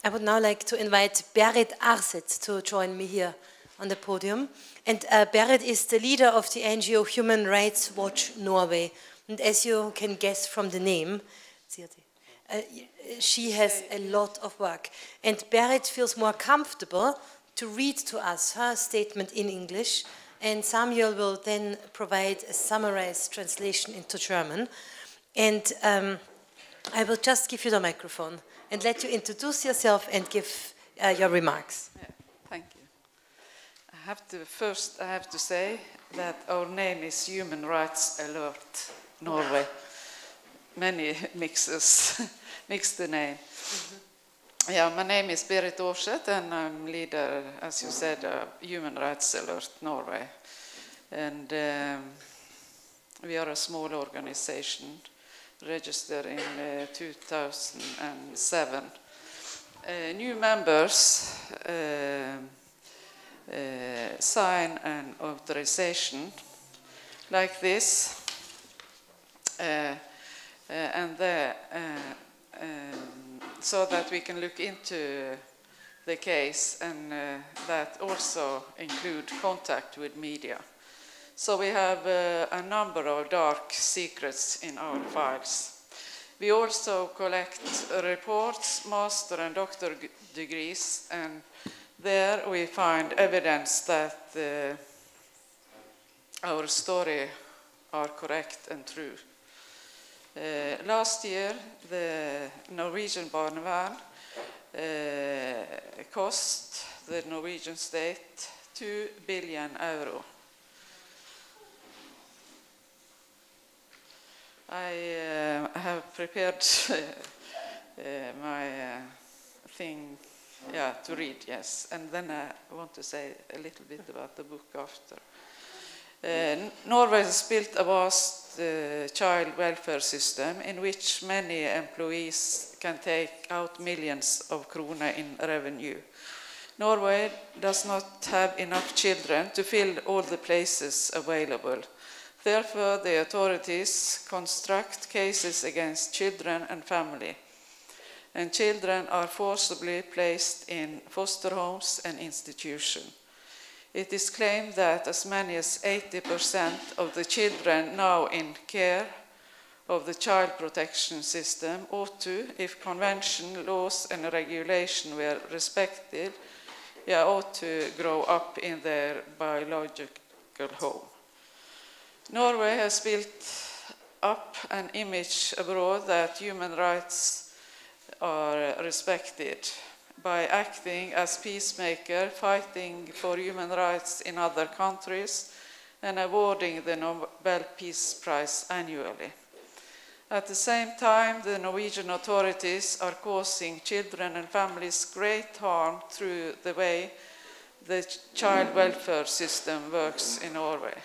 I would now like to invite Berit Aarset to join me here on the podium. And Berit is the leader of the NGO Human Rights Watch Norway. And as you can guess from the name, she has a lot of work. And Berit feels more comfortable to read to us her statement in English, and Samuel will then provide a summarized translation into German. And I will just give you the microphone and let you introduce yourself and give your remarks. Yeah, thank you. First I have to say that our name is Human Rights Alert Norway. Many mix the name. Yeah, my name is Berit Aarset, and I'm leader, as you said, of Human Rights Alert Norway. And we are a small organization, registered in 2007. New members sign an authorization like this, so that we can look into the case, and that also include contact with media. So we have a number of dark secrets in our files. We also collect reports, master and doctor degrees, and there we find evidence that our story are correct and true. Last year, the Norwegian Barnevernet cost the Norwegian state €2 billion. I have prepared my thing to read, yes, and then I want to say a little bit about the book after. Norway has built a vast child welfare system in which many employees can take out millions of kroner in revenue. Norway does not have enough children to fill all the places available. Therefore, the authorities construct cases against children and family, and children are forcibly placed in foster homes and institutions. It is claimed that as many as 80% of the children now in care of the child protection system ought to, if convention, laws and regulation were respected, ought to grow up in their biological home. Norway has built up an image abroad that human rights are respected by acting as peacemaker, fighting for human rights in other countries, and awarding the Nobel Peace Prize annually. At the same time, the Norwegian authorities are causing children and families great harm through the way the child welfare system works in Norway.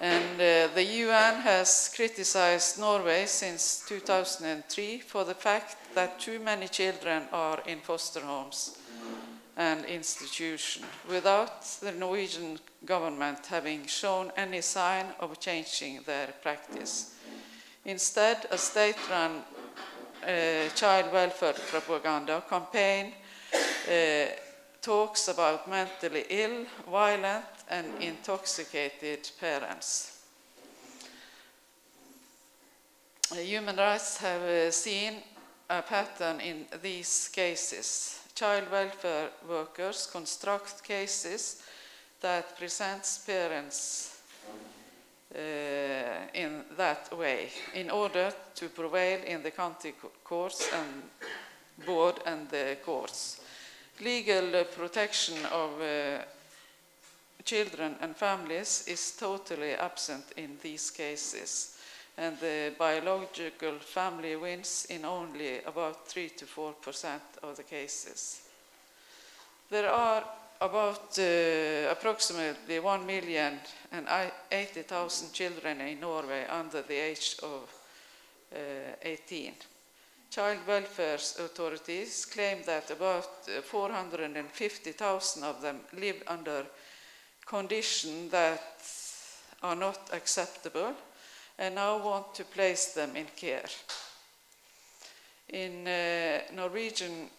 And the UN has criticized Norway since 2003 for the fact that too many children are in foster homes and institutions, without the Norwegian government having shown any sign of changing their practice. Instead, a state-run child welfare propaganda campaign talks about mentally ill, violent, and intoxicated parents. Human rights have seen a pattern in these cases. Child welfare workers construct cases that present parents in that way in order to prevail in the county courts and board and the courts. Legal protection of children and families is totally absent in these cases, and the biological family wins in only about 3 to 4% of the cases. There are about approximately 1,080,000 children in Norway under the age of 18. Child welfare authorities claim that about 450,000 of them live under conditions that are not acceptable, and now want to place them in care. in Norwegian,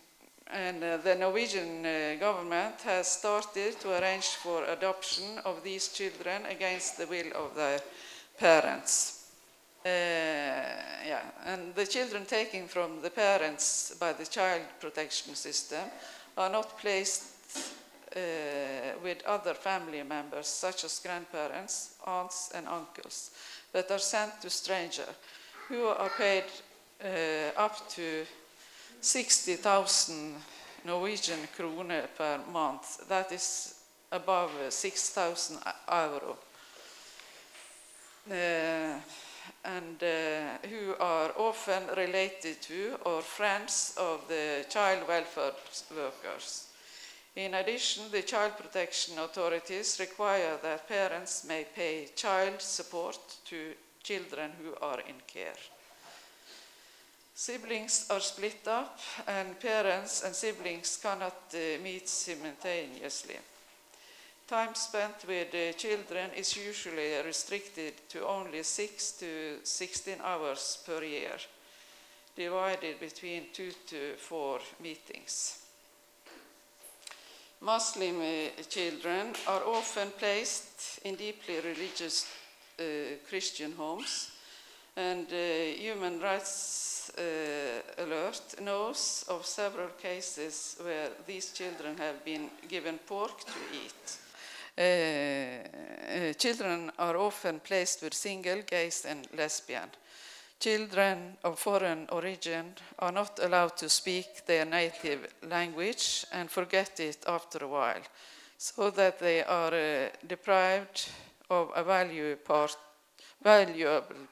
and the Norwegian government has started to arrange for adoption of these children against the will of their parents. And the children taken from the parents by the child protection system are not placed with other family members, such as grandparents, aunts, and uncles, but are sent to strangers who are paid up to 60,000 Norwegian kroner per month. That is above 6,000 euro. And who are often related to or friends of the child welfare workers. In addition, the child protection authorities require that parents may pay child support to children who are in care. Siblings are split up, and parents and siblings cannot meet simultaneously. Time spent with children is usually restricted to only 6 to 16 hours per year, divided between 2 to 4 meetings. Muslim children are often placed in deeply religious Christian homes, and Human Rights Alert knows of several cases where these children have been given pork to eat. Children are often placed with single, gays, and lesbian. Children of foreign origin are not allowed to speak their native language and forget it after a while, so that they are deprived of a valuable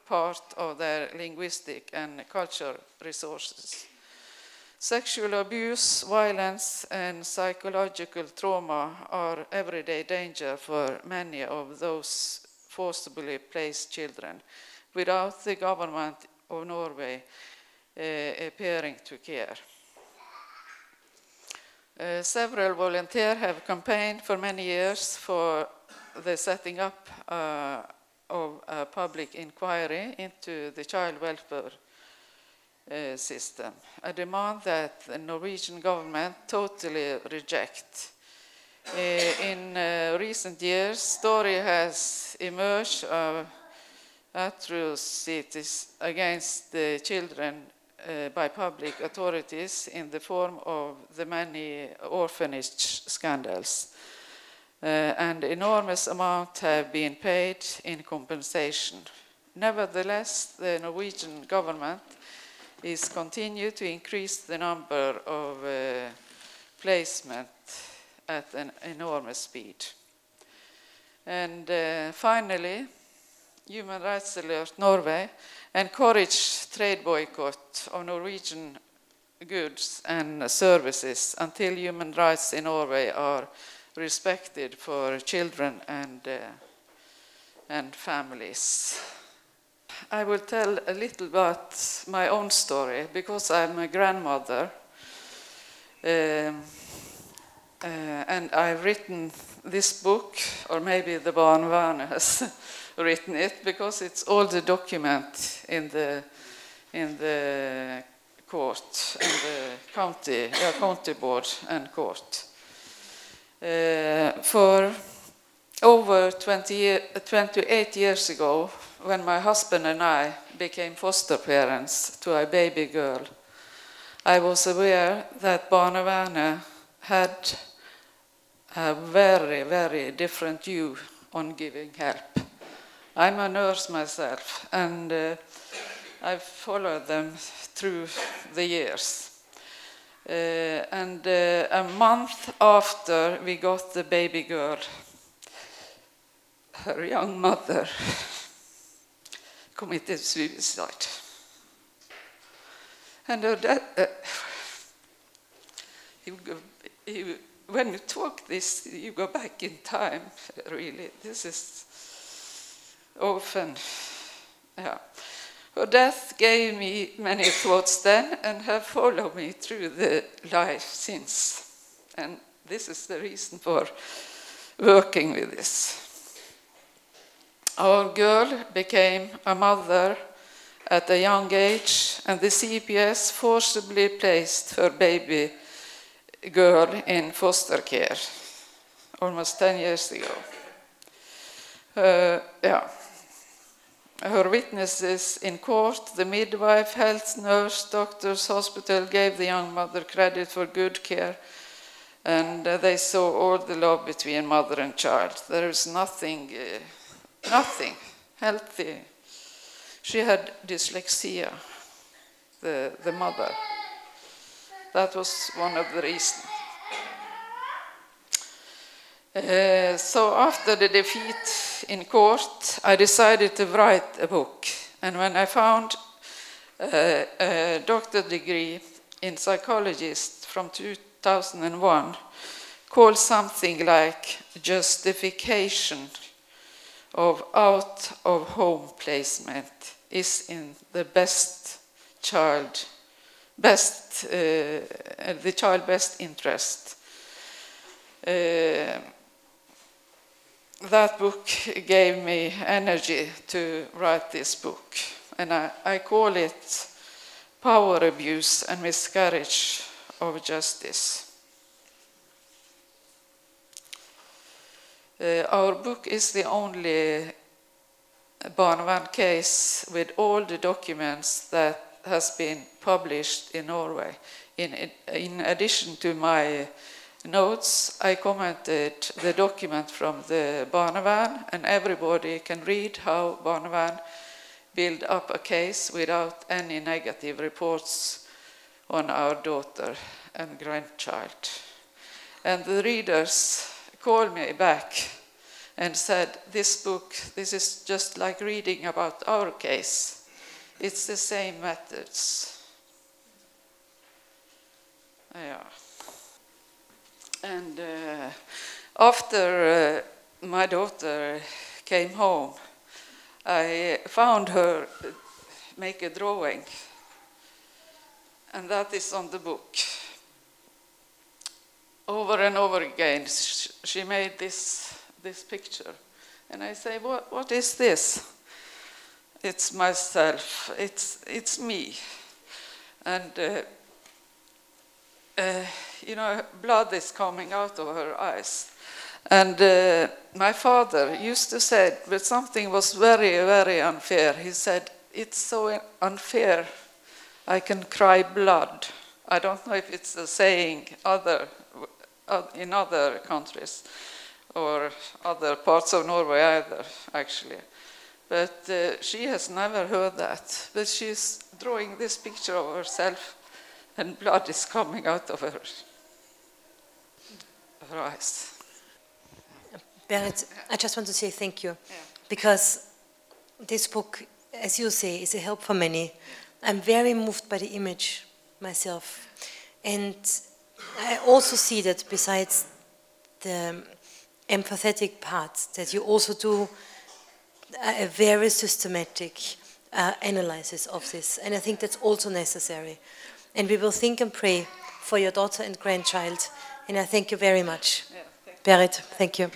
part of their linguistic and cultural resources. Sexual abuse, violence, and psychological trauma are everyday danger for many of those forcibly placed children, without the government of Norway appearing to care. Several volunteers have campaigned for many years for the setting up of a public inquiry into the child welfare system, a demand that the Norwegian government totally rejects. In recent years, story has emerged of atrocities against the children by public authorities in the form of the many orphanage scandals. And enormous amounts have been paid in compensation. Nevertheless, the Norwegian government is continued to increase the number of placement at an enormous speed. And finally, Human Rights Alert Norway encouraged trade boycott of Norwegian goods and services until human rights in Norway are respected for children and families. I will tell a little about my own story, because I'm a grandmother, and I've written this book, or maybe the Barnevernet has written it, because it's all the document in the court, in the county board and court. For over 28 years ago, when my husband and I became foster parents to a baby girl, I was aware that Barnevernet had a very, very different view on giving help. I'm a nurse myself, and I've followed them through the years. And a month after we got the baby girl, her young mother committed suicide. And her dad, when you talk this, you go back in time, really. This is often, yeah. Her death gave me many thoughts then and have followed me through the life since. And this is the reason for working with this. Our girl became a mother at a young age, and the CPS forcibly placed her baby girl in foster care almost 10 years ago. Her witnesses in court, the midwife, health nurse, doctors, hospital, gave the young mother credit for good care, and they saw all the love between mother and child. There is nothing healthy. She had dyslexia, the mother. That was one of the reasons. So after the defeat in court, I decided to write a book. And when I found a doctorate degree in psychology from 2001, called something like Justification of Out-of-Home Placement is in the the child's best interest. That book gave me energy to write this book, and I call it Power Abuse and Miscarriage of Justice. Our book is the only Barnevernet case with all the documents that has been published in Norway. In addition to my notes, I commented the document from the Barnevernet, and everybody can read how Barnevernet build up a case without any negative reports on our daughter and grandchild. And the readers called me back and said, this book, this is just like reading about our case. It's the same methods. Yeah. And after my daughter came home, I found her make a drawing, and that is on the book. Over and over again, she made this picture, and I say, what is this? It's myself. It's me, and you know, blood is coming out of her eyes. And my father used to say, but something was very, very unfair. He said, it's so unfair, I can cry blood. I don't know if it's a saying in other countries or other parts of Norway either, actually. But she has never heard that. But she's drawing this picture of herself, and blood is coming out of her eyes. Berit, I just want to say thank you, because this book, as you say, is a help for many. I'm very moved by the image myself. And I also see that besides the empathetic part, that you also do a very systematic analysis of this. And I think that's also necessary. And we will think and pray for your daughter and grandchild. And I thank you very much. Berit, thank you.